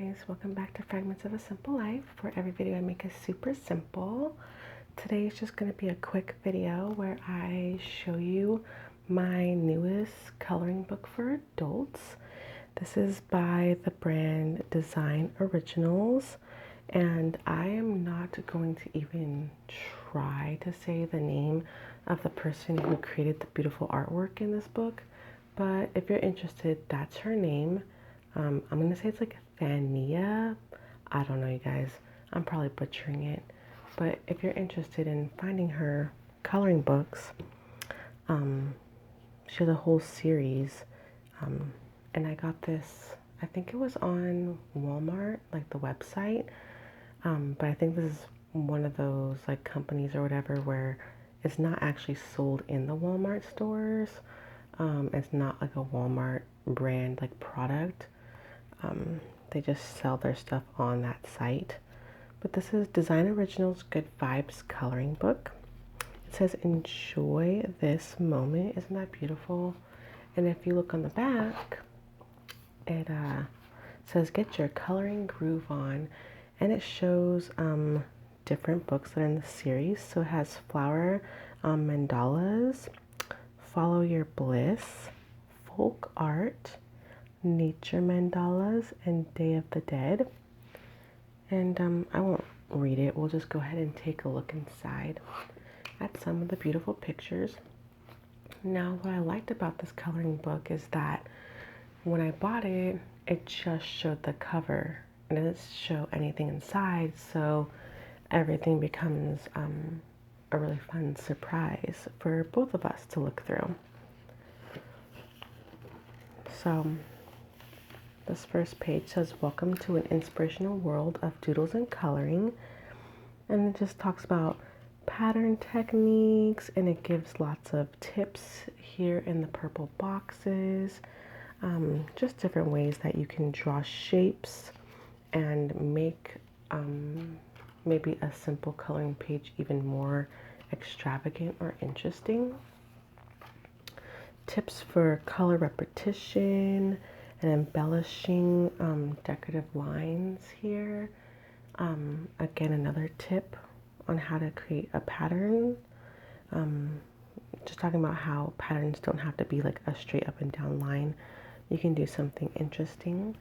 guys, welcome back to Fragments of a Simple Life, where every video I make is super simple. Today is just going to be a quick video where I show you my newest coloring book for adults. This is by the brand Design Originals, and I am not going to even try to say the name of the person who created the beautiful artwork in this book, but if you're interested, that's her name. I'm going to say it's like Thania. I don't know, you guys. I'm probably butchering it. But if you're interested in finding her coloring books, she has a whole series. And I got this, I think it was on Walmart, like the website. But I think this is one of those like companies or whatever where it's not actually sold in the Walmart stores. It's not like a Walmart brand like product. They just sell their stuff on that site. But this is Design Originals Good Vibes Coloring Book. It says, enjoy this moment. Isn't that beautiful? And if you look on the back, it says, get your coloring groove on. And it shows different books that are in the series. So it has Flower Mandalas, Follow Your Bliss, Folk Art, Nature Mandalas, and Day of the Dead. And I won't read it. We'll just go ahead and take a look inside at some of the beautiful pictures. Now, what I liked about this coloring book is that when I bought it, it just showed the cover. It doesn't show anything inside, so everything becomes a really fun surprise for both of us to look through. So this first page says, welcome to an inspirational world of doodles and coloring. And it just talks about pattern techniques, and it gives lots of tips here in the purple boxes. Just different ways that you can draw shapes and make maybe a simple coloring page even more extravagant or interesting. Tips for color repetition and embellishing decorative lines here. Again, another tip on how to create a pattern. Just talking about how patterns don't have to be like a straight up and down line. You can do something interesting.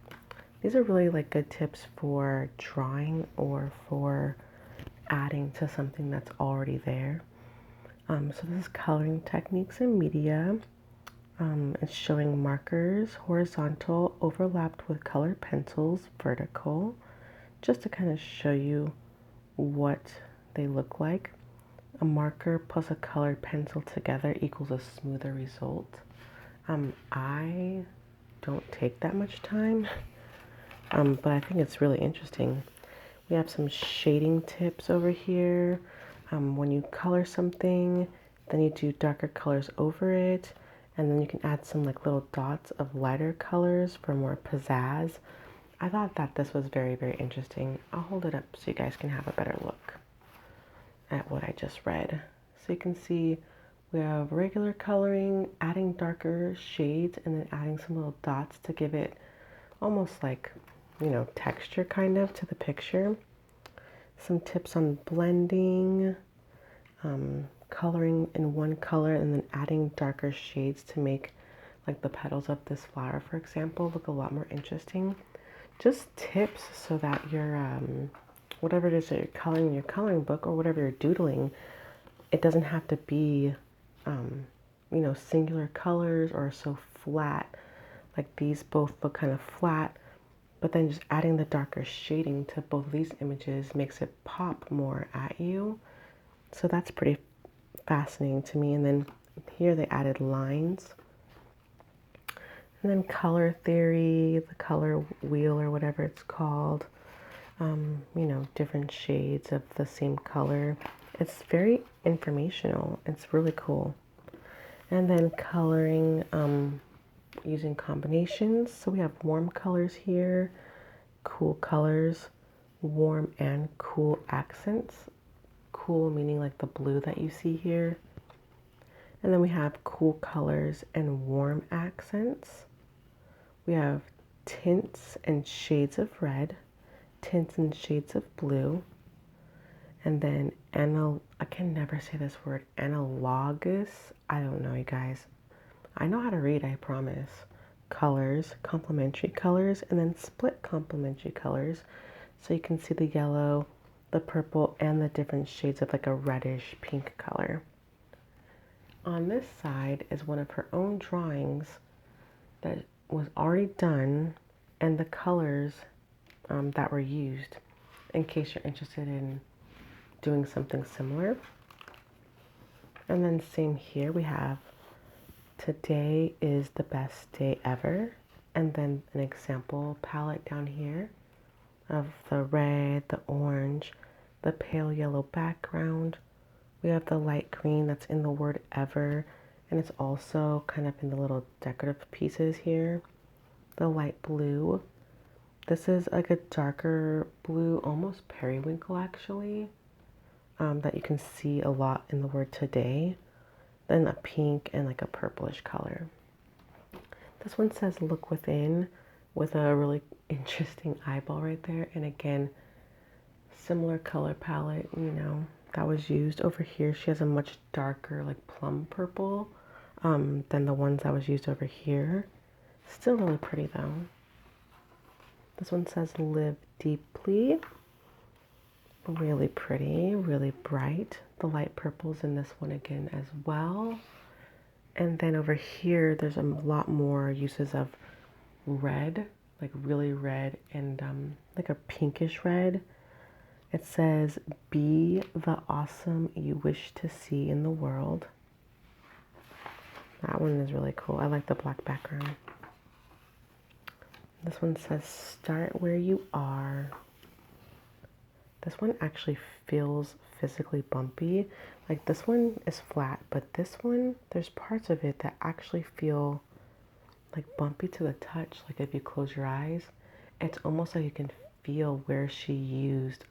These are really like good tips for drawing or for adding to something that's already there. So this is coloring techniques and media. It's showing markers, horizontal, overlapped with colored pencils, vertical, just to kind of show you what they look like. A marker plus a colored pencil together equals a smoother result. I don't take that much time, but I think it's really interesting. We have some shading tips over here. When you color something, then you do darker colors over it. And then you can add some like little dots of lighter colors for more pizzazz. I thought that this was very, very interesting. I'll hold it up so you guys can have a better look at what I just read. So you can see we have regular coloring, adding darker shades, and then adding some little dots to give it almost like, you know, texture kind of to the picture. Some tips on blending, coloring in one color and then adding darker shades to make like the petals of this flower, for example, look a lot more interesting. Just tips so that you're whatever it is that you're coloring in your coloring book or whatever you're doodling, it doesn't have to be you know, singular colors or so flat. Like these both look kind of flat, but then just adding the darker shading to both of these images makes it pop more at you. So that's pretty fascinating to me. And then here they added lines, and then color theory, the color wheel or whatever it's called, you know, different shades of the same color. It's very informational. It's really cool. And then coloring using combinations. So we have warm colors here, cool colors, warm and cool accents. Cool meaning like the blue that you see here. And then we have cool colors and warm accents. We have tints and shades of red, tints and shades of blue, and then I can never say this word, analogous. I don't know, you guys. I know how to read, I promise. Colors, complementary colors, and then split complementary colors. So you can see the yellow, the purple, and the different shades of like a reddish pink color. On this side is one of her own drawings that was already done, and the colors that were used, in case you're interested in doing something similar. And then same here, we have today is the best day ever, and then an example palette down here of the red, the orange, the pale yellow background. We have the light green that's in the word ever, and it's also kind of in the little decorative pieces here. The light blue. This is like a darker blue, almost periwinkle actually, that you can see a lot in the word today. Then a pink and like a purplish color. This one says look within, with a really interesting eyeball right there. And again, similar color palette, you know, that was used. Over here, she has a much darker like plum purple than the ones that was used over here. Still really pretty though. This one says live deeply. Really pretty, really bright. The light purples in this one again as well. And then over here, there's a lot more uses of red, like really red, and like a pinkish red. It says, be the awesome you wish to see in the world. That one is really cool. I like the black background. This one says, start where you are. This one actually feels physically bumpy. Like this one is flat, but this one, there's parts of it that actually feel like bumpy to the touch. Like if you close your eyes, it's almost like you can feel where she used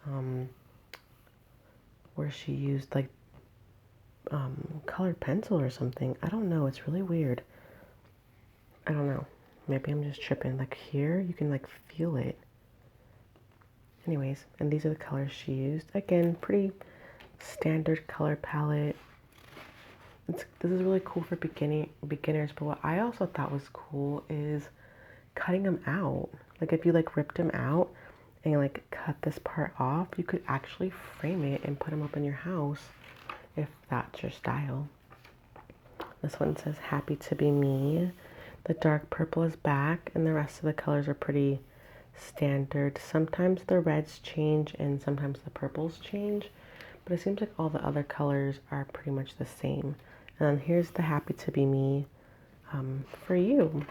like colored pencil or something. I don't know, it's really weird. I don't know, maybe I'm just tripping. Like here you can like feel it. Anyways, and these are the colors she used. Again, pretty standard color palette. This is really cool for beginners, but what I also thought was cool is cutting them out. Like if you like ripped them out and you like cut this part off, you could actually frame it and put them up in your house if that's your style. This one says happy to be me. The dark purple is back and the rest of the colors are pretty standard. Sometimes the reds change and sometimes the purples change, but it seems like all the other colors are pretty much the same. And then here's the happy to be me for you.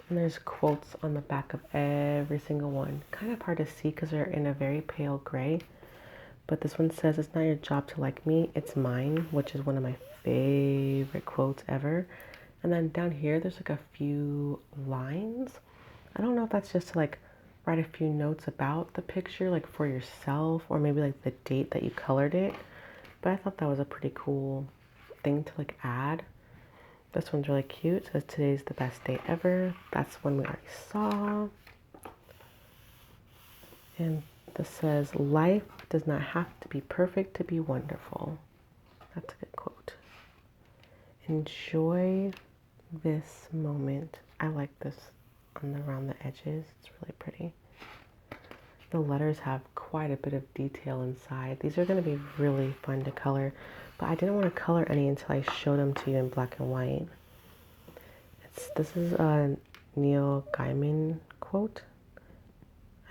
And there's quotes on the back of every single one. Kind of hard to see because they're in a very pale gray. But this one says, it's not your job to like me, it's mine, which is one of my favorite quotes ever. And then down here, there's like a few lines. I don't know if that's just to like write a few notes about the picture, like for yourself, or maybe like the date that you colored it. But I thought that was a pretty cool thing to like add. This one's really cute. It says today's the best day ever. That's one we already saw. And this says life does not have to be perfect to be wonderful. That's a good quote. Enjoy this moment. I like this around the edges. It's really pretty. The letters have quite a bit of detail inside. These are going to be really fun to color, but I didn't want to color any until I showed them to you in black and white. This is a Neil Gaiman quote.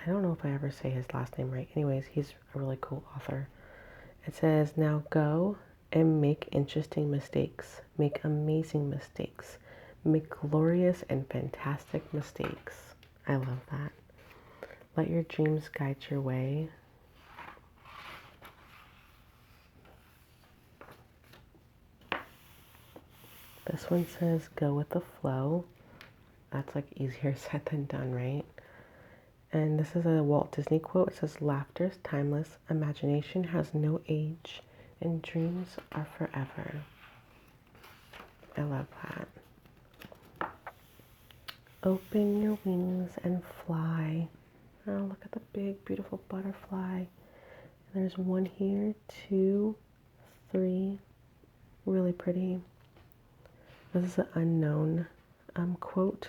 I don't know if I ever say his last name right. Anyways, he's a really cool author. It says, now go and make interesting mistakes. Make amazing mistakes. Make glorious and fantastic mistakes. I love that. Let your dreams guide your way. This one says, go with the flow. That's like easier said than done, right? And this is a Walt Disney quote. It says, laughter is timeless, imagination has no age, and dreams are forever. I love that. open your wings and fly. Oh, look at the big, beautiful butterfly. There's one here, 2, 3, really pretty. This is an unknown quote.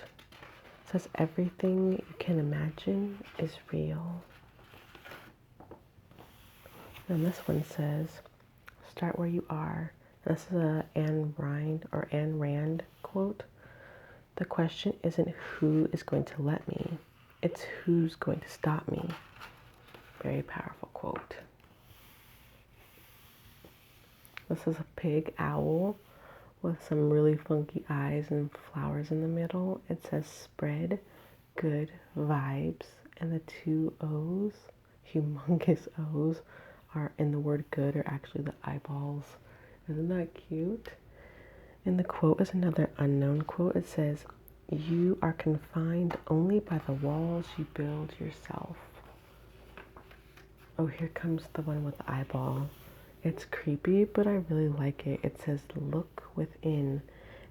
It says, everything you can imagine is real. And this one says, start where you are. And this is a Ayn Rand quote. The question isn't who is going to let me, it's who's going to stop me. Very powerful quote. This is a big owl with some really funky eyes and flowers in the middle. It says spread good vibes, and the 2 O's, humongous O's, are in the word good are actually the eyeballs. Isn't that cute? And the quote is another unknown quote. It says, you are confined only by the walls you build yourself. Oh, here comes the one with the eyeball. It's creepy, but I really like it. It says, look within.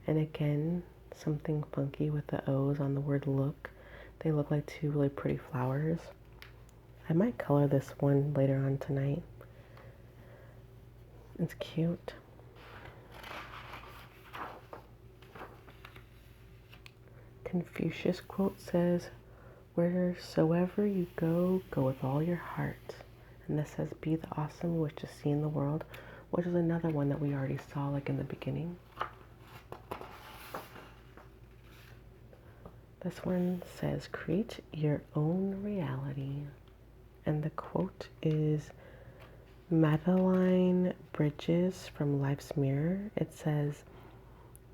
And again, something funky with the O's on the word look. They look like 2 really pretty flowers. I might color this one later on tonight. It's cute. Confucius quote says, wheresoever you go, go with all your heart. And this says, be the awesome you wish to see in the world, which is another one that we already saw like in the beginning. This one says, create your own reality. And the quote is Madeline Bridges from Life's Mirror. It says,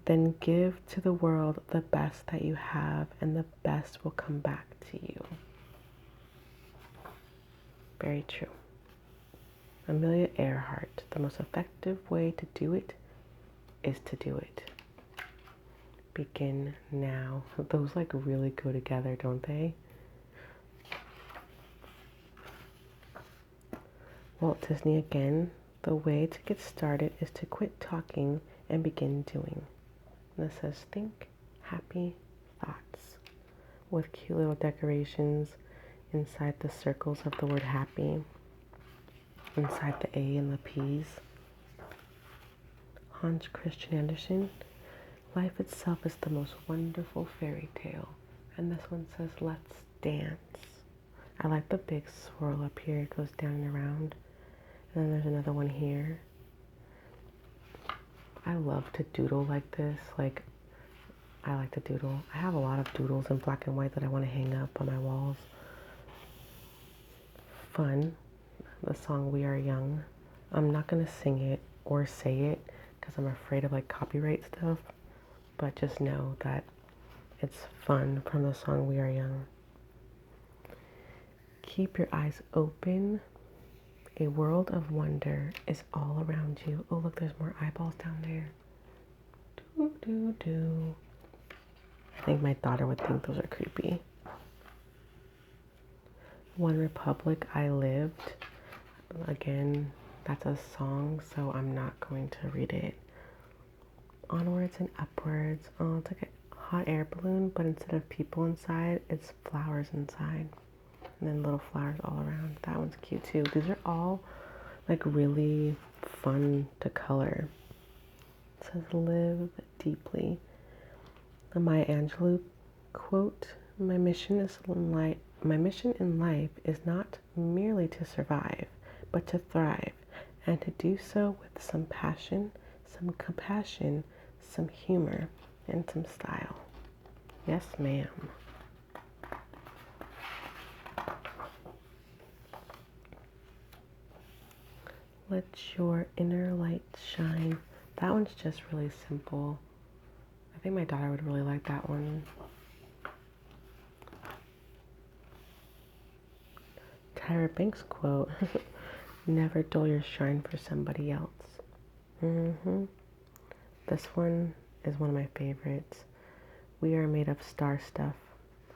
then give to the world the best that you have, and the best will come back to you. Very true. Amelia Earhart, the most effective way to do it is to do it. Begin now. Those like really go together, don't they? Walt Disney again, the way to get started is to quit talking and begin doing. And this says, think happy thoughts, with cute little decorations inside the circles of the word happy, inside the A and the P's. Hans Christian Andersen, life itself is the most wonderful fairy tale. And this one says, let's dance. I like the big swirl up here. It goes down and around. And then there's another one here. I love to doodle like this. Like, I like to doodle. I have a lot of doodles in black and white that I want to hang up on my walls. Fun. The song We Are Young. I'm not going to sing it or say it because I'm afraid of like copyright stuff. But just know that it's fun from the song We Are Young. Keep your eyes open. A world of wonder is all around you. Oh, look, there's more eyeballs down there. Doo, doo, doo. I think my daughter would think those are creepy. One Republic, I Lived. Again, that's a song, so I'm not going to read it. Onwards and Upwards. Oh, it's like a hot air balloon, but instead of people inside, it's flowers inside. And then little flowers all around. That one's cute too. These are all like really fun to color. It says live deeply. The Maya Angelou quote, my mission in life is not merely to survive, but to thrive, and to do so with some passion, some compassion, some humor, and some style. Yes, ma'am. Let your inner light shine. That one's just really simple. I think my daughter would really like that one. Tyra Banks quote, never dull your shine for somebody else. This one is one of my favorites. We are made of star stuff.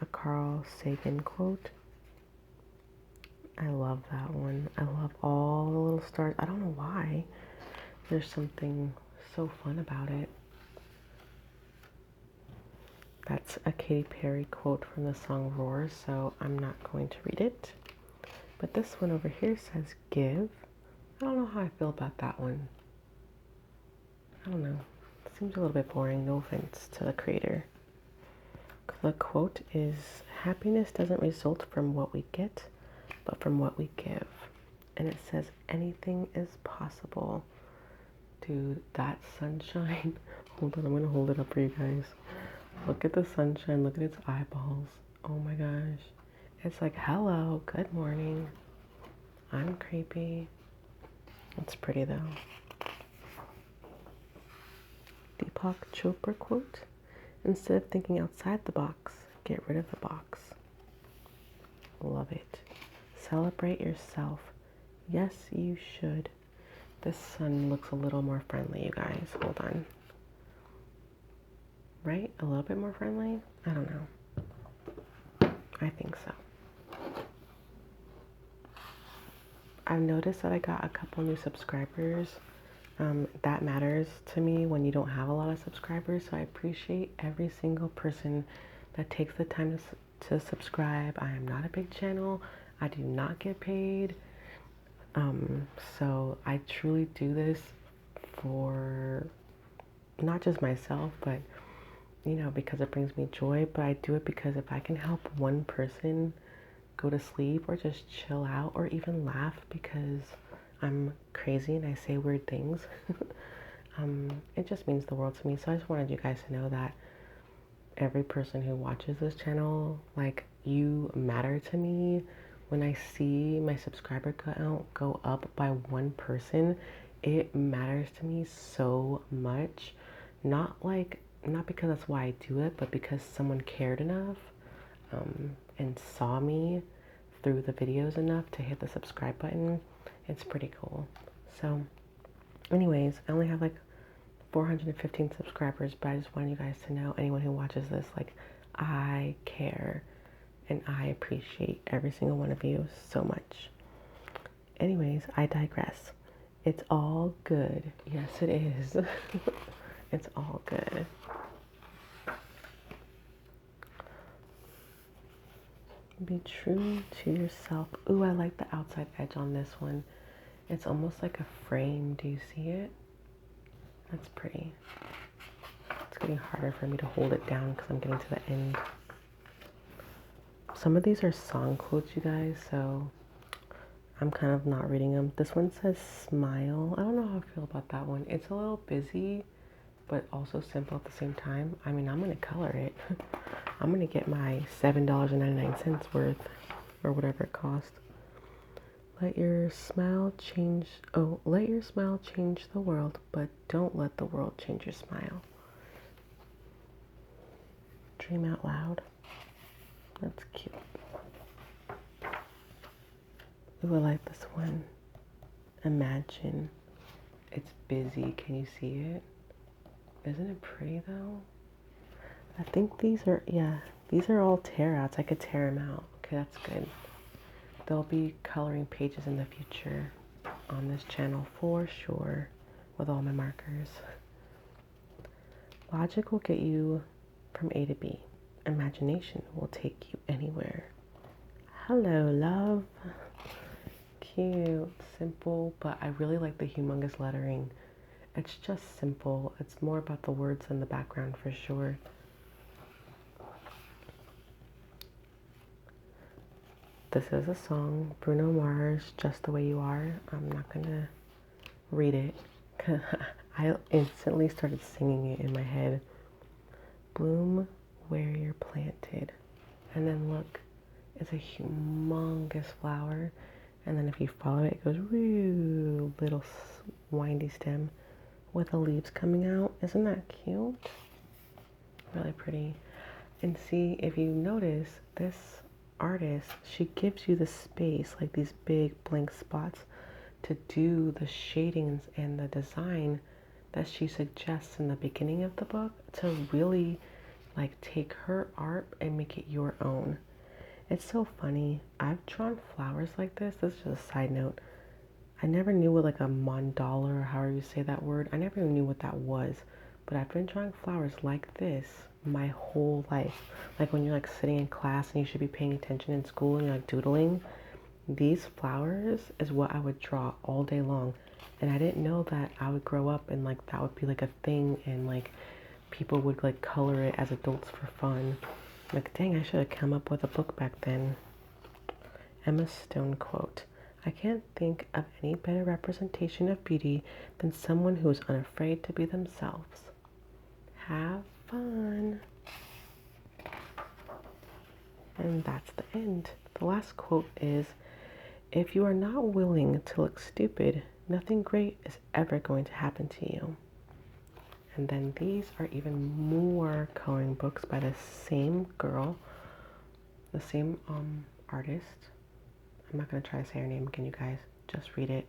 A Carl Sagan quote. I love that one. I love all the little stars. I don't know why. There's something so fun about it. That's a Katy Perry quote from the song Roar, so I'm not going to read it. But this one over here says give. I don't know how I feel about that one. I don't know. It seems a little bit boring, no offense to the creator. The quote is, happiness doesn't result from what we get, but from what we give. And it says, anything is possible. Dude, that sunshine. Hold on, I'm going to hold it up for you guys. Look at the sunshine. Look at its eyeballs. Oh my gosh. It's like, hello, good morning. I'm creepy. It's pretty though. Deepak Chopra quote. Instead of thinking outside the box, get rid of the box. Love it. Celebrate yourself. Yes, you should. This sun looks a little more friendly, you guys. Hold on. Right? A little bit more friendly? I don't know. I think so. I've noticed that I got a couple new subscribers. That matters to me when you don't have a lot of subscribers. So I appreciate every single person that takes the time to subscribe. I am not a big channel. I do not get paid. So I truly do this for not just myself, but you know, because it brings me joy. But I do it because if I can help one person go to sleep or just chill out or even laugh because I'm crazy and I say weird things, it just means the world to me. So I just wanted you guys to know that every person who watches this channel, like, you matter to me. When I see my subscriber count go up by one person, it matters to me so much. Not because that's why I do it, but because someone cared enough and saw me through the videos enough to hit the subscribe button. It's pretty cool. So anyways, I only have like 415 subscribers, but I just wanted you guys to know, anyone who watches this, like, I care and I appreciate every single one of you so much. Anyways, I digress. It's all good. Yes, it is. It's all good. Be true to yourself. Ooh, I like the outside edge on this one. It's almost like a frame. Do you see it? That's pretty. It's getting harder for me to hold it down because I'm getting to the end. Some of these are song quotes, you guys, so I'm kind of not reading them. This one says smile. I don't know how I feel about that one. It's a little busy, but also simple at the same time. I mean, I'm going to color it. I'm going to get my $7.99 worth or whatever it cost. Let your smile change the world, but don't let the world change your smile. Dream out loud. That's cute. Ooh, I like this one. Imagine. It's busy. Can you see it? Isn't it pretty though? I think these are all tear outs. I could tear them out. Okay, that's good. There'll be coloring pages in the future on this channel for sure with all my markers. Logic will get you from A to B. Imagination will take you anywhere. Hello, love. Cute, simple, but I really like the humongous lettering. It's just simple. It's more about the words than the background for sure. This is a song, Bruno Mars, Just the Way You Are. I'm not gonna read it. I instantly started singing it in my head. Bloom where you're planted. And then look, it's a humongous flower. And then if you follow it, it goes, woo, little windy stem with the leaves coming out. Isn't that cute? Really pretty. And see, if you notice, this artist, she gives you the space, like these big blank spots, to do the shadings and the design that she suggests in the beginning of the book, to really like take her art and make it your own. It's so funny. I've drawn flowers like this. This is just a side note. I never knew what like a mandala, or however you say that word, I never even knew what that was. But I've been drawing flowers like this my whole life. Like when you're like sitting in class and you should be paying attention in school and you're like doodling, these flowers is what I would draw all day long. And I didn't know that I would grow up and like that would be like a thing, and like people would like color it as adults for fun. Like, dang, I should have come up with a book back then. Emma Stone quote: I can't think of any better representation of beauty than someone who is unafraid to be themselves. Have fun. And that's the end. The last quote is, if you are not willing to look stupid, nothing great is ever going to happen to you. And then these are even more coloring books by the same girl, the same artist. I'm not going to try to say her name again, you guys. Just read it.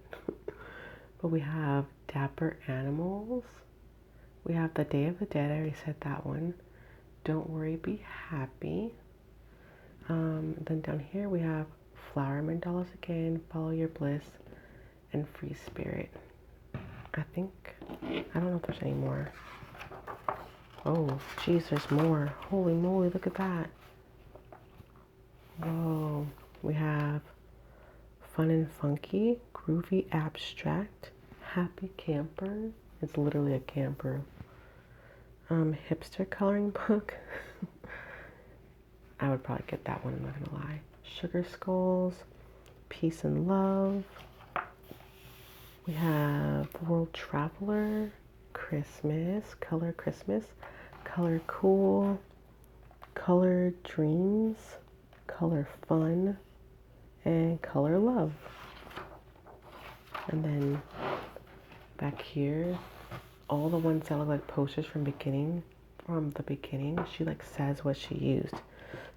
But we have Dapper Animals. We have The Day of the Dead. I already said that one. Don't Worry, Be Happy. Then down here we have Flower Mandalas again, Follow Your Bliss, and Free Spirit. I don't know if there's any more. Oh, geez, there's more. Holy moly, look at that. Whoa. We have Fun and Funky, Groovy Abstract, Happy Camper. It's literally a camper. Hipster coloring book. I would probably get that one, I'm not gonna lie. Sugar Skulls, Peace and Love. We have World Traveler, Christmas, Color Cool, Color Dreams, Color Fun, and Color Love. And then back here, all the ones that look like posters from the beginning, she like says what she used.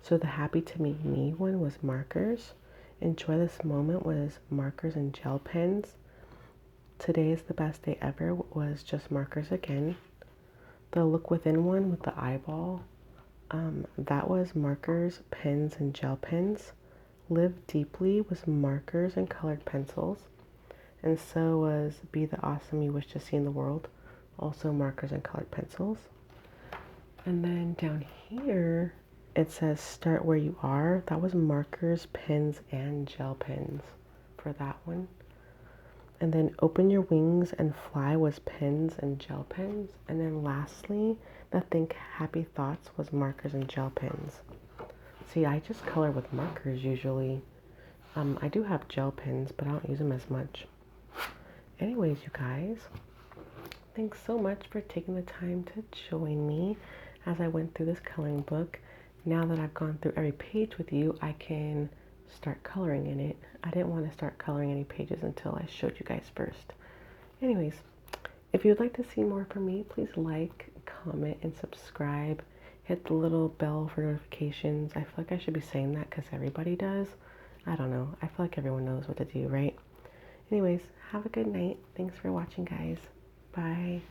So the Happy to Meet Me one was markers. Enjoy This Moment was markers and gel pens. Today is the Best Day Ever was just markers again. The Look Within one with the eyeball, that was markers, pens, and gel pens. Live Deeply was markers and colored pencils. And so was Be the Awesome You Wish to See in the World, also markers and colored pencils. And then down here, it says Start Where You Are. That was markers, pens, and gel pens for that one. And then Open Your Wings and Fly was pens and gel pens. And then lastly, the Think Happy Thoughts was markers and gel pens. See, I just color with markers usually. I do have gel pens, but I don't use them as much. Anyways, you guys, thanks so much for taking the time to join me as I went through this coloring book. Now that I've gone through every page with you, I can start coloring in it. I didn't want to start coloring any pages until I showed you guys first. Anyways, if you'd like to see more from me, please like, comment, and subscribe. Hit the little bell for notifications. I feel like I should be saying that because everybody does. I don't know. I feel like everyone knows what to do, right? Anyways, have a good night. Thanks for watching, guys. Bye.